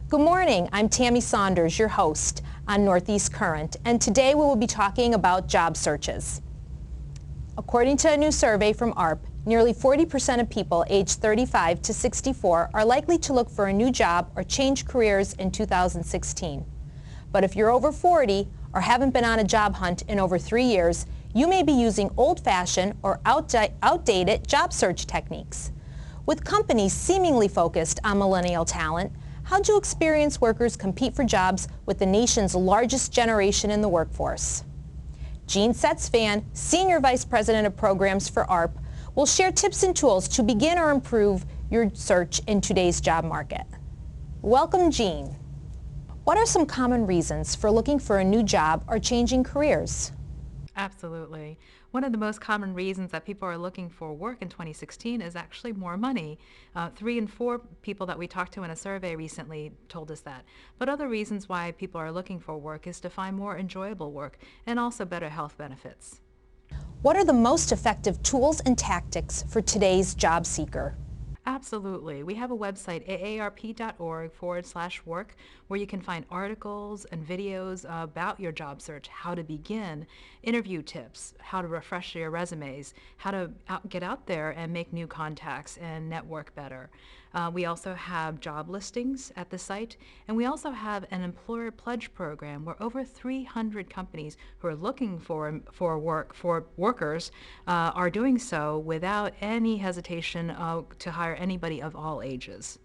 Good morning, I'm Tammy Saunders, your host on Northeast Current, and today we will be talking about job searches. According to a new survey from AARP, nearly 40% of people aged 35 to 64 are likely to look for a new job or change careers in 2016. But if you're over 40 or haven't been on a job hunt in over 3 years, you may be using old-fashioned or outdated job search techniques. With companies seemingly focused on millennial talent, how do experienced workers compete for jobs with the nation's largest generation in the workforce? Jean Setzvan, Senior Vice President of Programs for AARP, will share tips and tools to begin or improve your search in today's job market. Welcome, Jean. What are some common reasons for looking for a new job or changing careers? Absolutely. One of the most common reasons that people are looking for work in 2016 is actually more money. 3 in 4 people that we talked to in a survey recently told us that. But other reasons why people are looking for work is to find more enjoyable work and also better health benefits. What are the most effective tools and tactics for today's job seeker? Absolutely. We have a website, aarp.org/work, where you can find articles and videos about your job search, how to begin, interview tips, how to refresh your resumes, how to get out there and make new contacts and network better. We also have job listings at the site, and we also have an employer pledge program where over 300 companies who are looking for workers are doing so without any hesitation to hire anybody of all ages.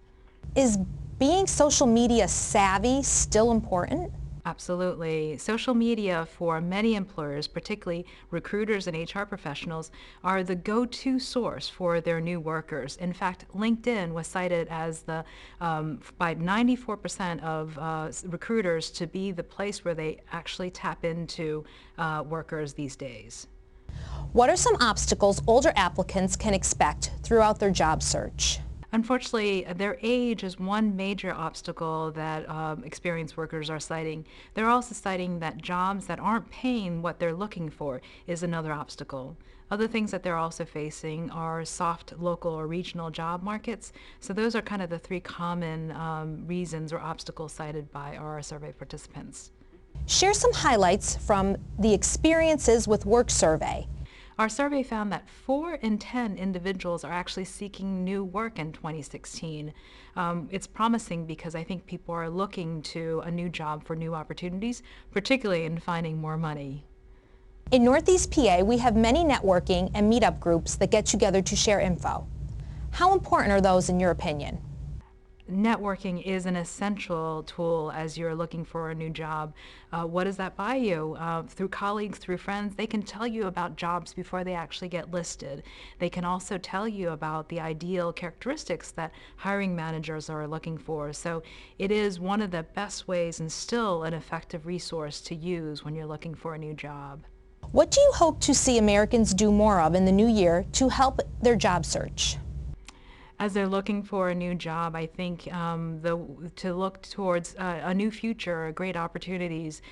Is being social media savvy still important? Absolutely. Social media for many employers, particularly recruiters and HR professionals, are the go-to source for their new workers. In fact, LinkedIn was cited as by 94% of recruiters to be the place where they actually tap into workers these days. What are some obstacles older applicants can expect throughout their job search? Unfortunately, their age is one major obstacle that experienced workers are citing. They're also citing that jobs that aren't paying what they're looking for is another obstacle. Other things that they're also facing are soft local or regional job markets. So those are kind of the 3 common reasons or obstacles cited by our survey participants. Share some highlights from the Experiences with Work survey. Our survey found that 4 in 10 individuals are actually seeking new work in 2016. It's promising because I think people are looking to a new job for new opportunities, particularly in finding more money. In Northeast PA, we have many networking and meetup groups that get together to share info. How important are those in your opinion? Networking is an essential tool as you're looking for a new job. What does that buy you? Through colleagues, through friends, they can tell you about jobs before they actually get listed. They can also tell you about the ideal characteristics that hiring managers are looking for. So it is one of the best ways and still an effective resource to use when you're looking for a new job. What do you hope to see Americans do more of in the new year to help their job search? As they're looking for a new job, I think to look towards a new future, great opportunities,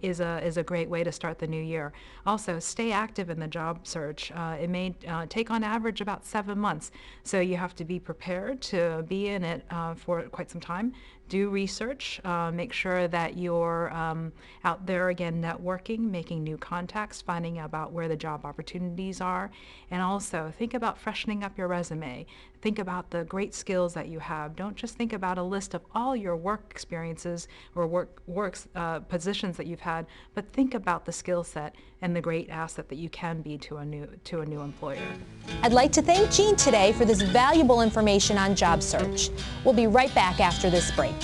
is a great way to start the new year. Also, stay active in the job search. It may take on average about 7 months, so you have to be prepared to be in it for quite some time. Do research, make sure that you're out there again networking, making new contacts, finding out about where the job opportunities are, and also think about freshening up your resume. Think about the great skills that you have. Don't just think about a list of all your work experiences or positions that you've had, but think about the skill set and the great asset that you can be to a new employer. I'd like to thank Jean today for this valuable information on job search. We'll be right back after this break.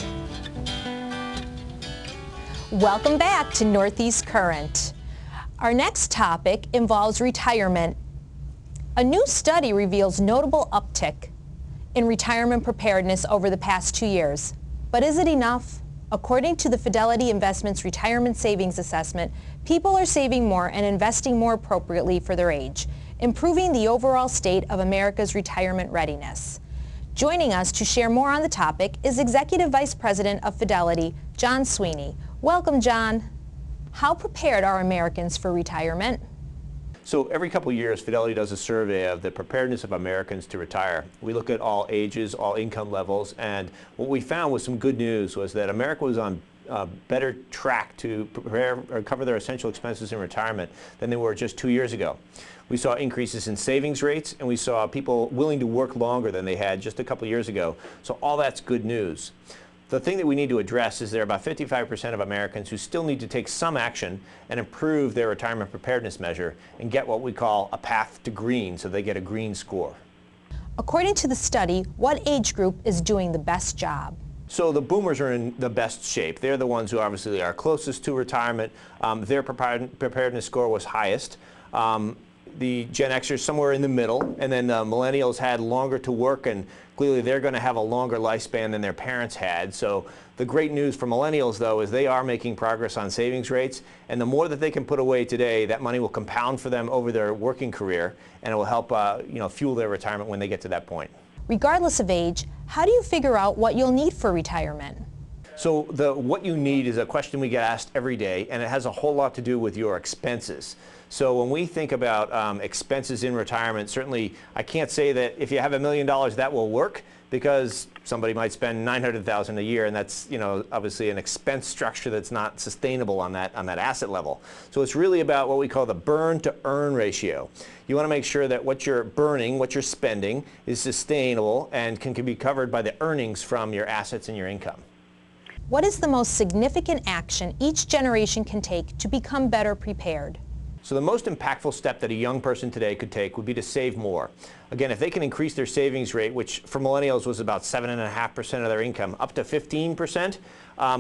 Welcome back to Northeast Current. Our next topic involves retirement. A new study reveals notable uptick in retirement preparedness over the past 2 years. But is it enough? According to the Fidelity Investments Retirement Savings Assessment, people are saving more and investing more appropriately for their age, improving the overall state of America's retirement readiness. Joining us to share more on the topic is Executive Vice President of Fidelity, John Sweeney. Welcome, John. How prepared are Americans for retirement? So every couple of years, Fidelity does a survey of the preparedness of Americans to retire. We look at all ages, all income levels, and what we found was some good news was that America was on a better track to prepare or cover their essential expenses in retirement than they were just 2 years ago. We saw increases in savings rates, and we saw people willing to work longer than they had just a couple of years ago. So all that's good news. The thing that we need to address is there are about 55% of Americans who still need to take some action and improve their retirement preparedness measure and get what we call a path to green, so they get a green score. According to the study, what age group is doing the best job? So the boomers are in the best shape. They're the ones who obviously are closest to retirement. Their preparedness score was highest. The Gen Xers somewhere in the middle, and then millennials had longer to work, and clearly they're going to have a longer lifespan than their parents had. So the great news for millennials, though, is they are making progress on savings rates, and the more that they can put away today, that money will compound for them over their working career, and it will help fuel their retirement when they get to that point. Regardless of age, how do you figure out what you'll need for retirement? So what you need is a question we get asked every day, and it has a whole lot to do with your expenses. So when we think about expenses in retirement, certainly I can't say that if you have $1 million that will work, because somebody might spend $900,000 a year, and that's obviously an expense structure that's not sustainable on that asset level. So it's really about what we call the burn to earn ratio. You want to make sure that what you're burning, what you're spending, is sustainable and can be covered by the earnings from your assets and your income. What is the most significant action each generation can take to become better prepared? So the most impactful step that a young person today could take would be to save more. Again, if they can increase their savings rate, which for millennials was about 7.5% of their income, up to 15%,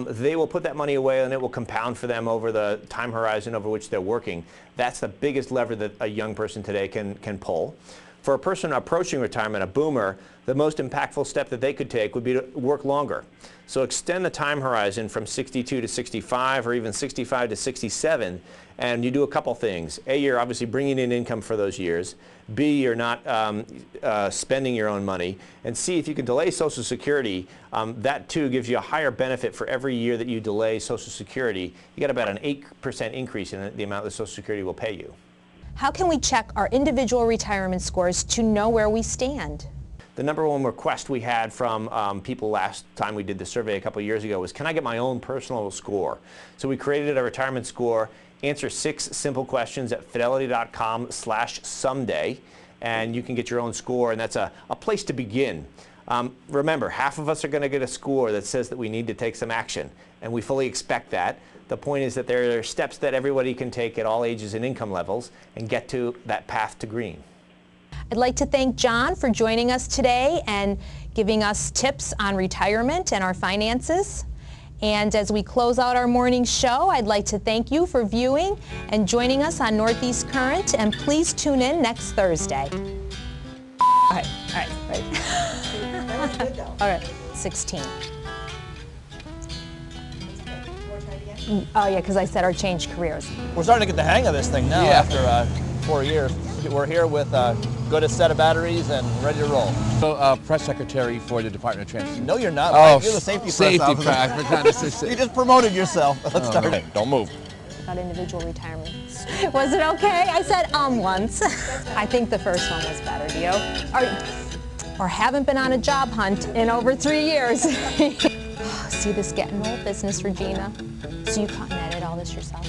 they will put that money away and it will compound for them over the time horizon over which they're working. That's the biggest lever that a young person today can pull. For a person approaching retirement, a boomer, the most impactful step that they could take would be to work longer. So extend the time horizon from 62 to 65 or even 65 to 67, and you do a couple things. A, you're obviously bringing in income for those years. B, you're not spending your own money. And C, if you can delay Social Security, that too gives you a higher benefit for every year that you delay Social Security. You get about an 8% increase in the amount that Social Security will pay you. How can we check our individual retirement scores to know where we stand? The number one request we had from people last time we did the survey a couple of years ago was, can I get my own personal score? So we created a retirement score. Answer 6 simple questions at fidelity.com/someday, and you can get your own score, and that's a place to begin. Remember, half of us are going to get a score that says that we need to take some action, and we fully expect that. The point is that there are steps that everybody can take at all ages and income levels and get to that path to green. I'd like to thank John for joining us today and giving us tips on retirement and our finances. And as we close out our morning show, I'd like to thank you for viewing and joining us on Northeast Current, and please tune in next Thursday. All right. That was good, though. All right, 16. Oh yeah, because I said our change careers. We're starting to get the hang of this thing now after 4 years. We're here with a good set of batteries and ready to roll. So, press secretary for the Department of Transportation. No, you're not. Oh, Mike. You're the safety press officer. You just promoted yourself. Let's start it. Don't move. About individual retirement. Was it okay? I said once. I think the first one was better. Do you? Or haven't been on a job hunt in over 3 years. See this getting old business, Regina? So you cut and edit all this yourself?